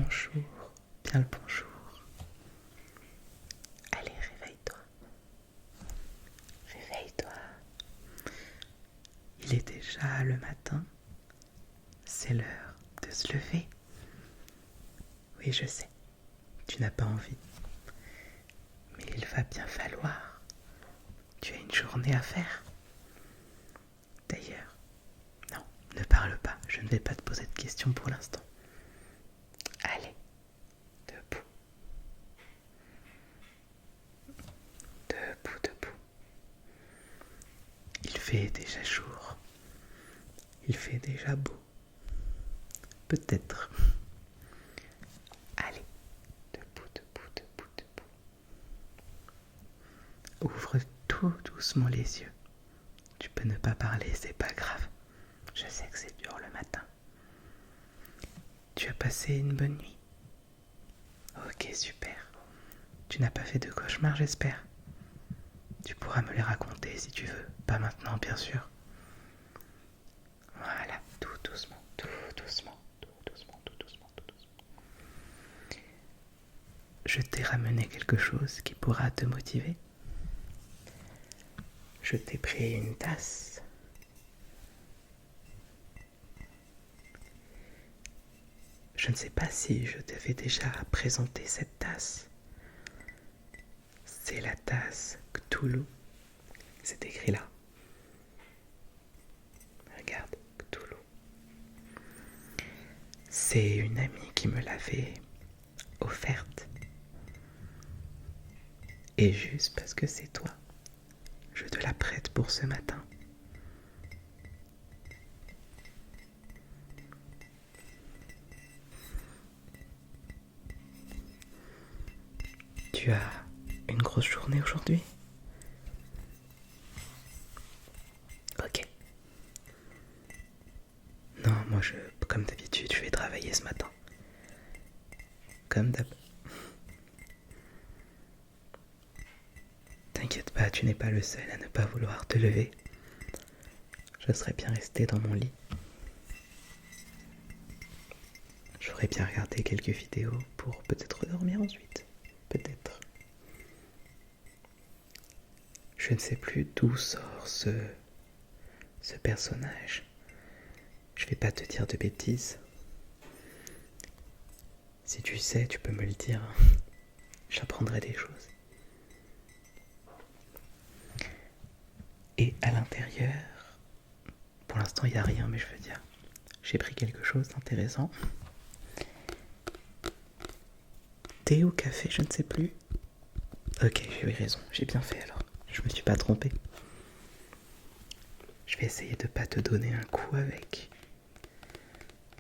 bonjour, bien le bonjour. Allez, réveille-toi. Réveille-toi. Il est déjà le matin. C'est l'heure de se lever. Oui, je sais, tu n'as pas envie. Mais il va bien falloir. Tu as une journée à faire. D'ailleurs, non, ne parle pas. Je ne vais pas te poser de questions pour l'instant. Allez, debout. Debout, debout. Il fait déjà jour. Il fait déjà beau. Peut-être. Allez, debout, debout, debout, debout. Ouvre tout doucement les yeux. Tu peux ne pas parler, c'est pas grave. Je sais que c'est dur le matin. Tu as passé une bonne nuit? Ok, super. Tu n'as pas fait de cauchemar, j'espère. Tu pourras me les raconter si tu veux. Pas maintenant, bien sûr. Voilà, tout doucement, tout doucement, tout doucement, tout doucement, tout doucement. Je t'ai ramené quelque chose qui pourra te motiver. Je t'ai pris une tasse. Je ne sais pas si je t'avais déjà présenté cette tasse. C'est la tasse Cthulhu. C'est écrit là. Regarde, Cthulhu. C'est une amie qui me l'avait offerte. Et juste parce que c'est toi, je te la prête pour ce matin. Tu as une grosse journée aujourd'hui? Ok. Non, moi comme d'habitude, je vais travailler ce matin. Comme d'hab. T'inquiète pas, tu n'es pas le seul à ne pas vouloir te lever. Je serais bien resté dans mon lit. J'aurais bien regardé quelques vidéos pour peut-être dormir ensuite. Peut-être. Je ne sais plus d'où sort ce personnage. Je vais pas te dire de bêtises. Si tu sais, tu peux me le dire. J'apprendrai des choses. Et à l'intérieur, pour l'instant il n'y a rien, mais je veux dire, j'ai pris quelque chose d'intéressant. Thé ou café, je ne sais plus. Ok, j'ai eu raison, j'ai bien fait alors. Je me suis pas trompé. Je vais essayer de pas te donner un coup avec.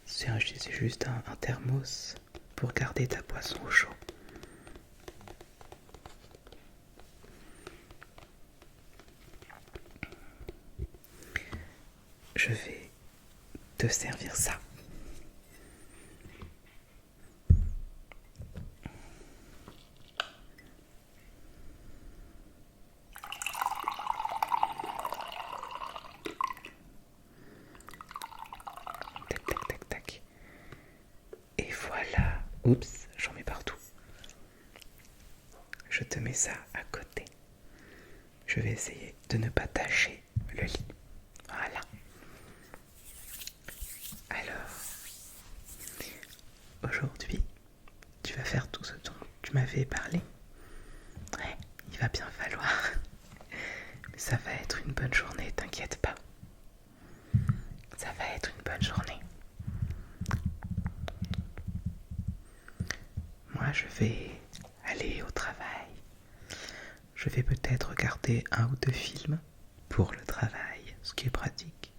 C'est juste un thermos pour garder ta boisson au chaud. Je vais te servir ça. Tac, tac, tac, tac. Et voilà. Oups, j'en mets partout. Je te mets ça à côté. Je vais essayer de ne pas tâcher le lit. Voilà. Alors, aujourd'hui, tu vas faire tout ce dont tu m'avais parlé. Ouais, il va bien falloir. Mais ça va être une bonne journée, t'inquiète pas. Ça va être une bonne journée. Moi, je vais aller au travail. Je vais peut-être regarder 1 ou 2 films pour le travail, ce qui est pratique.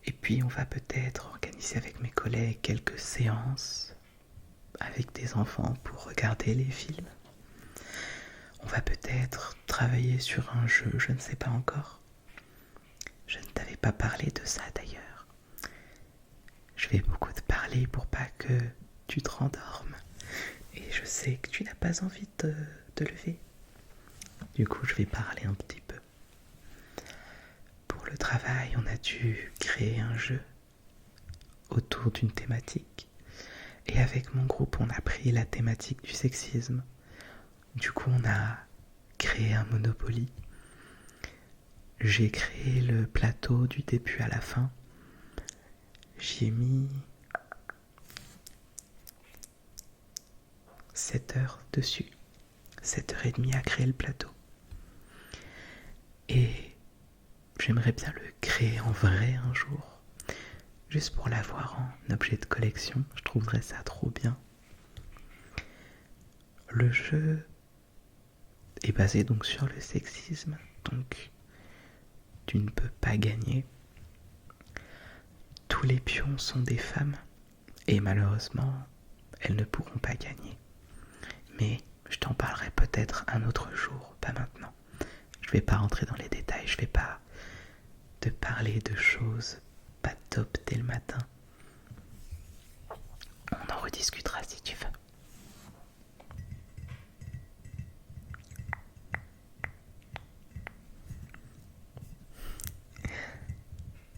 Et puis, on va peut-être organiser avec mes collègues quelques séances avec des enfants pour regarder les films. On va peut-être travailler sur un jeu, je ne sais pas encore. Je ne t'avais pas parlé de ça d'ailleurs. Je vais beaucoup te parler pour pas que tu te rendormes. Et je sais que tu n'as pas envie de te lever. Du coup, je vais parler un petit peu. Pour le travail, on a dû créer un jeu autour d'une thématique. Et avec mon groupe, on a pris la thématique du sexisme. Du coup, on a créé un Monopoly. J'ai créé le plateau du début à la fin. J'y ai mis 7 heures dessus. 7h30 à créer le plateau. Et j'aimerais bien le créer en vrai un jour. Juste pour l'avoir en objet de collection. Je trouverais ça trop bien. Le jeu est basé donc sur le sexisme. Donc tu ne peux pas gagner. Tous les pions sont des femmes. Et malheureusement, elles ne pourront pas gagner. Mais je t'en parlerai peut-être un autre jour, pas maintenant. Je vais pas rentrer dans les détails, je vais pas te parler de choses pas top dès le matin. On en rediscutera si tu veux.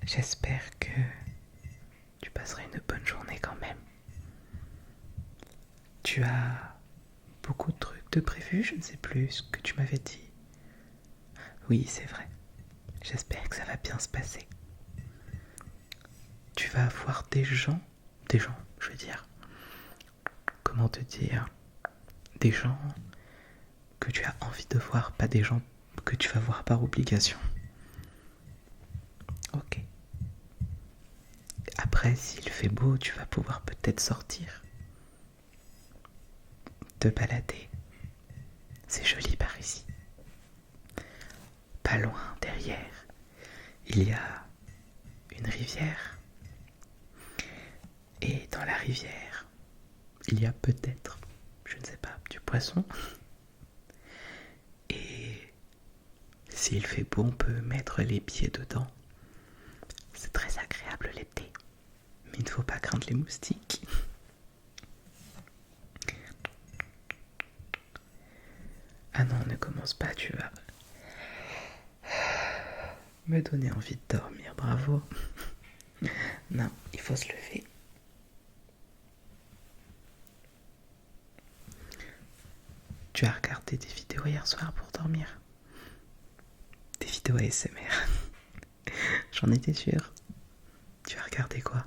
J'espère que tu passeras une bonne journée quand même. Tu as beaucoup de trucs de prévus, je ne sais plus ce que tu m'avais dit. Oui, c'est vrai. J'espère que ça va bien se passer. Tu vas voir des gens, je veux dire, comment te dire, des gens que tu as envie de voir, pas des gens que tu vas voir par obligation. Ok. Après, s'il fait beau, tu vas pouvoir peut-être sortir, te balader. C'est joli par ici. Pas loin, derrière, il y a une rivière. Et dans la rivière, il y a peut-être, je ne sais pas, du poisson. Et s'il fait beau, on peut mettre les pieds dedans. C'est très agréable l'été. Mais il ne faut pas craindre les moustiques. Ah non, ne commence pas, tu vas me donner envie de dormir, bravo. Non, il faut se lever. Tu as regardé des vidéos hier soir pour dormir? Des vidéos ASMR. J'en étais sûre. Tu as regardé quoi?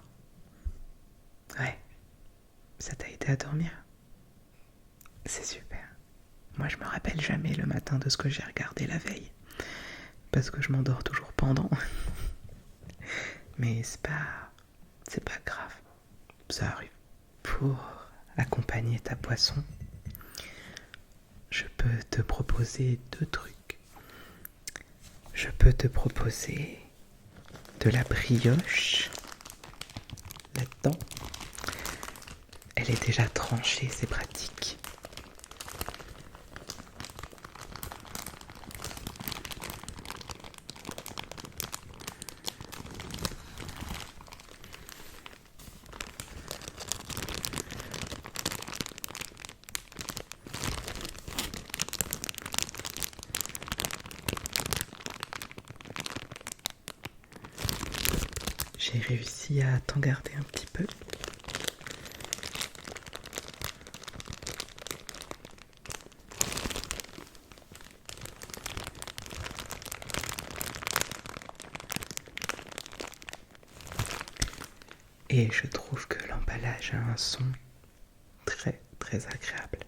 Ouais. Ça t'a aidé à dormir? C'est super. Moi, je me rappelle jamais le matin de ce que j'ai regardé la veille. Parce que je m'endors toujours pendant. Mais c'est pas grave. Ça arrive. Pour accompagner ta boisson, je peux te proposer 2 trucs. Je peux te proposer de la brioche là-dedans. Elle est déjà tranchée, c'est pratique. J'ai réussi à t'en garder un petit peu. Et je trouve que l'emballage a un son très très agréable.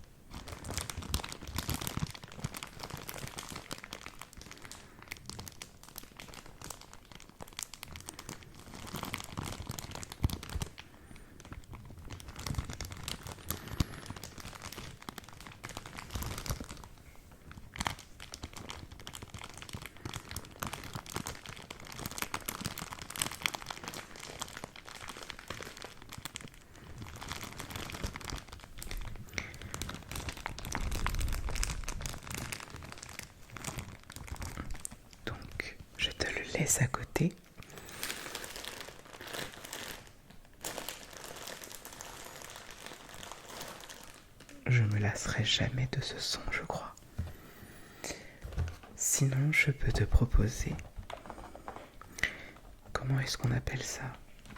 Donc, je te le laisse à côté. Je me lasserai jamais de ce son, je crois. Sinon, je peux te proposer... Comment est-ce qu'on appelle ça?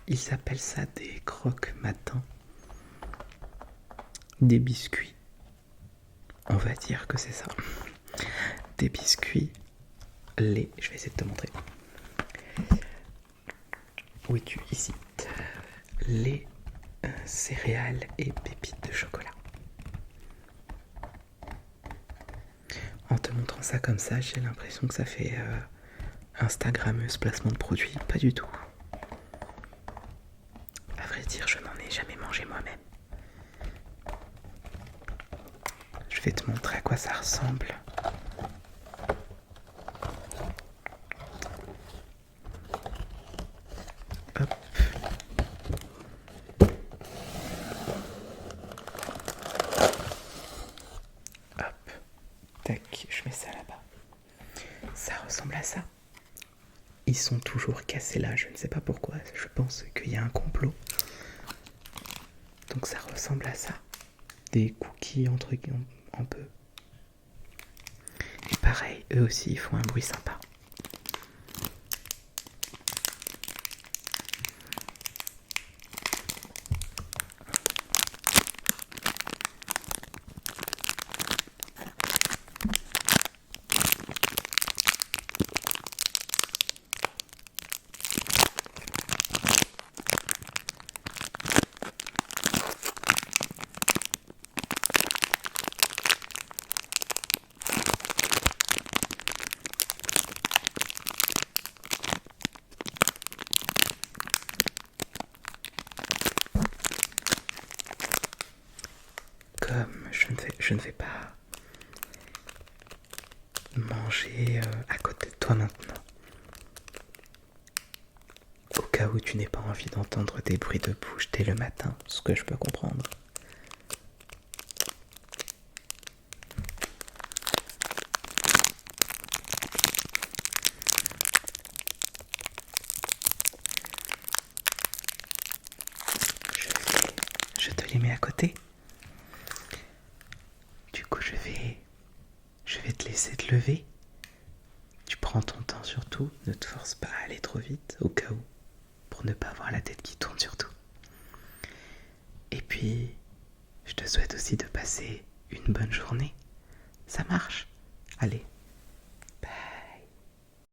Ils appellent ça des croque-matins. des biscuits. On va dire que c'est ça. Des biscuits, lait. Je vais essayer de te montrer. Où es-tu? Ici. Lait, céréales et pépites de chocolat. En te montrant ça comme ça, j'ai l'impression que ça fait Instagrammeuse placement de produit. Pas du tout. À vrai dire, je n'en ai jamais mangé moi-même. Je vais te montrer à quoi ça ressemble. Hop. Hop. Tac, je mets ça là-bas. Ça ressemble à ça. Ils sont toujours cassés là, je ne sais pas pourquoi. Je pense qu'il y a un complot. Donc ça ressemble à ça. Des cookies entre un peu. Et pareil, eux aussi ils font un bruit sympa. Comme je ne vais pas manger à côté de toi maintenant. Au cas où tu n'aies pas envie d'entendre des bruits de bouche dès le matin, ce que je peux comprendre. Je te les mets à côté. Du coup, je vais te laisser te lever. Tu prends ton temps surtout, ne te force pas à aller trop vite, au cas où, pour ne pas avoir la tête qui tourne.